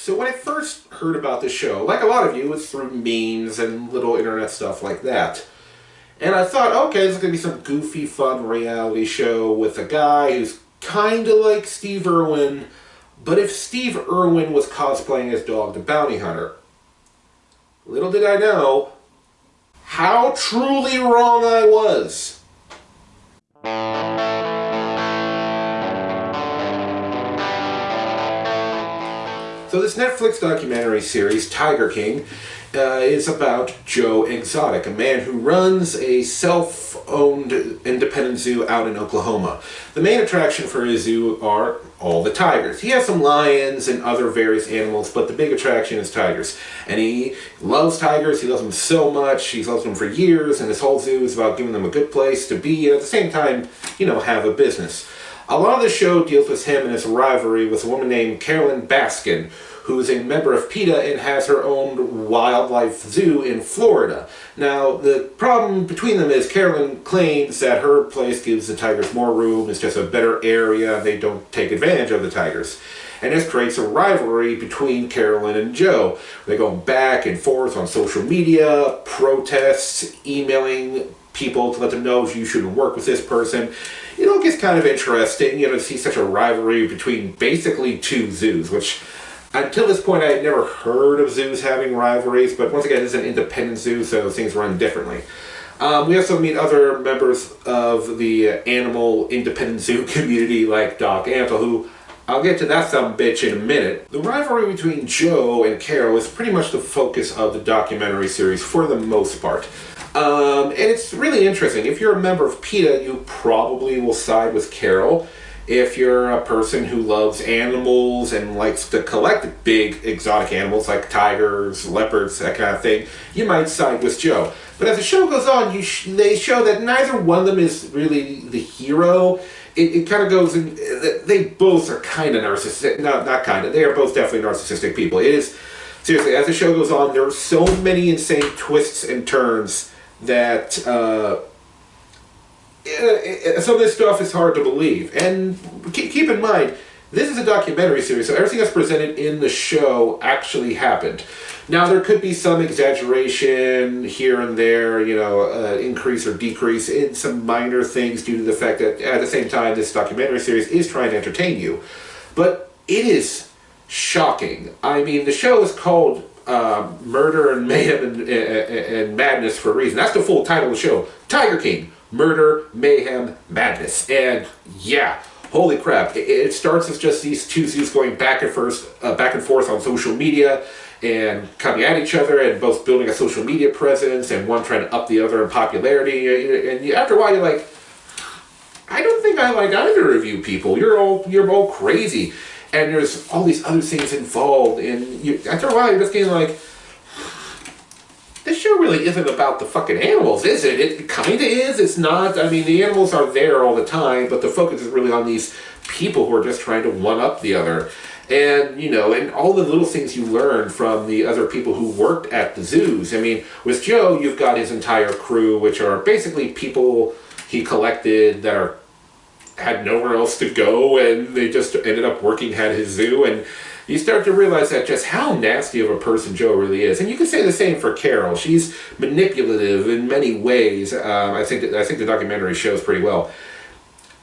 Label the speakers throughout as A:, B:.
A: So when I first heard about the show, like a lot of you, it's through memes and little internet stuff like that. And I thought, okay, this is going to be some goofy, fun reality show with a guy who's kind of like Steve Irwin, but if Steve Irwin was cosplaying as Dog the Bounty Hunter. Little did I know how truly wrong I was. So this Netflix documentary series, Tiger King, is about Joe Exotic, a man who runs a self-owned independent zoo out in Oklahoma. The main attraction for his zoo are all the tigers. He has some lions and other various animals, but the big attraction is tigers. And he loves tigers. He loves them so much. He's loved them for years, and this whole zoo is about giving them a good place to be and at the same time, have a business. A lot of the show deals with him and his rivalry with a woman named Carolyn Baskin, who is a member of PETA and has her own wildlife zoo in Florida. Now, the problem between them is Carolyn claims that her place gives the tigers more room, it's just a better area, and they don't take advantage of the tigers. And this creates a rivalry between Carolyn and Joe. They go back and forth on social media, protests, emailing people to let them know if you shouldn't work with this person. It gets kind of interesting, to see such a rivalry between basically two zoos, which until this point I had never heard of zoos having rivalries, but once again, this is an independent zoo, so things run differently. We also meet other members of the animal independent zoo community like Doc Antal, who I'll get to that sumbitch in a minute. The rivalry between Joe and Carol is pretty much the focus of the documentary series for the most part. And it's really interesting. If you're a member of PETA, you probably will side with Carol. If you're a person who loves animals and likes to collect big exotic animals like tigers, leopards, that kind of thing, you might side with Joe. But as the show goes on, they show that neither one of them is really the hero. It kind of goes in, they both are kind of narcissistic. Not kind of, they are both definitely narcissistic people. It is, seriously, as the show goes on, there are so many insane twists and turns that some of this stuff is hard to believe. And keep in mind, this is a documentary series, so everything that's presented in the show actually happened. Now, there could be some exaggeration here and there, increase or decrease in some minor things due to the fact that at the same time, this documentary series is trying to entertain you. But it is shocking. I mean, the show is called Murder and Mayhem and Madness for a reason. That's the full title of the show. Tiger King. Murder, Mayhem, Madness. And yeah, holy crap. It starts with just these two zoos going back and forth on social media and coming at each other and both building a social media presence and one trying to up the other in popularity. And after a while, you're like, I don't think I like either of you people. You're all crazy. And there's all these other things involved. And after a while, you're just getting like, this show really isn't about the fucking animals, is it? It kind of is. It's not. I mean, the animals are there all the time, but the focus is really on these people who are just trying to one-up the other. And, and all the little things you learn from the other people who worked at the zoos. I mean, with Joe, you've got his entire crew, which are basically people he collected that had nowhere else to go, and they just ended up working at his zoo. And you start to realize that just how nasty of a person Joe really is. And you can say the same for Carol. She's manipulative in many ways. I think the documentary shows pretty well.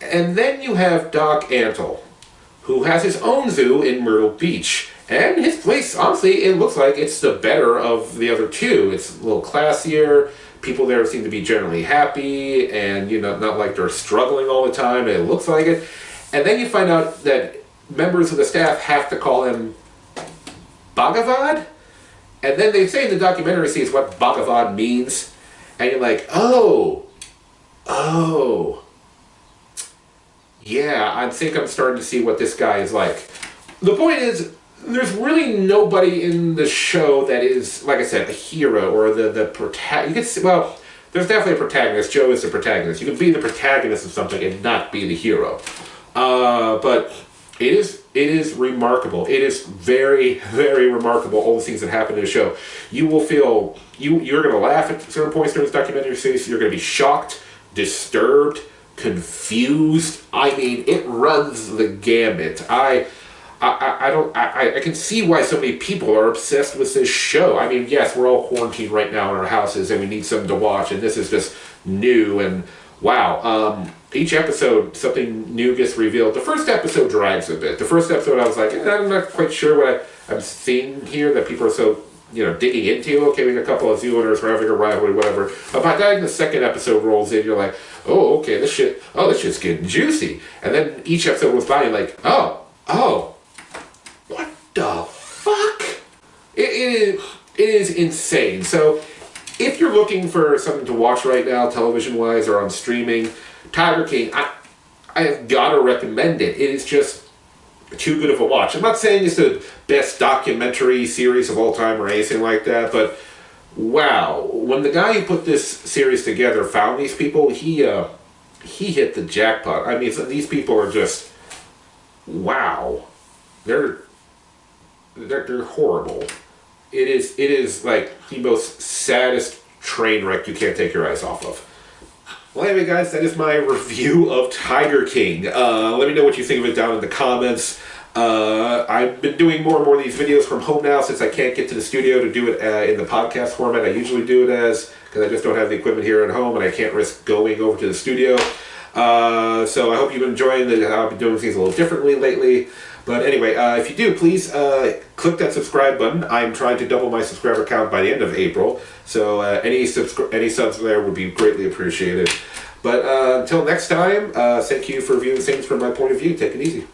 A: And then you have Doc Antal, who has his own zoo in Myrtle Beach. And his place, honestly, it looks like it's the better of the other two. It's a little classier. People there seem to be generally happy and, not like they're struggling all the time. It looks like it. And then you find out that members of the staff have to call him Bhagavad. And then they say in the documentary series what Bhagavad means. And you're like, oh. Yeah, I think I'm starting to see what this guy is like. The point is, there's really nobody in the show that is, like I said, a hero or the protagonist. You could say, well, there's definitely a protagonist. Joe is the protagonist. You can be the protagonist of something and not be the hero. But it is remarkable. It is very, very remarkable, all the things that happen in the show. You will feel, you're going to laugh at certain points during this documentary series. You're going to be shocked, disturbed, confused. I mean, it runs the gamut. I can see why so many people are obsessed with this show. I mean, yes, we're all quarantined right now in our houses and we need something to watch, and this is just new and wow. Each episode, something new gets revealed. The first episode drags a bit. The first episode, I was like, I'm not quite sure what I'm seeing here that people are so, digging into. Okay, we got a couple of Zealanders, we're having a rivalry, whatever. But by the time the second episode rolls in, you're like, oh, okay, this shit's getting juicy. And then each episode goes by, you're like, oh, what the fuck? It is insane. So, if you're looking for something to watch right now, television-wise or on streaming, Tiger King, I have got to recommend it. It is just too good of a watch. I'm not saying it's the best documentary series of all time or anything like that, but wow. When the guy who put this series together found these people, he hit the jackpot. I mean, these people are just, wow. They're horrible. It is like the most saddest train wreck you can't take your eyes off of. Well, anyway, guys, that is my review of Tiger King. Let me know what you think of it down in the comments. I've been doing more and more of these videos from home now since I can't get to the studio to do it in the podcast format I usually do it as, because I just don't have the equipment here at home and I can't risk going over to the studio. So I hope you've been enjoying it. I've been doing things a little differently lately. But anyway, if you do, please click that subscribe button. I'm trying to double my subscriber count by the end of April. So any subs there would be greatly appreciated. But until next time, thank you for viewing things from my point of view. Take it easy.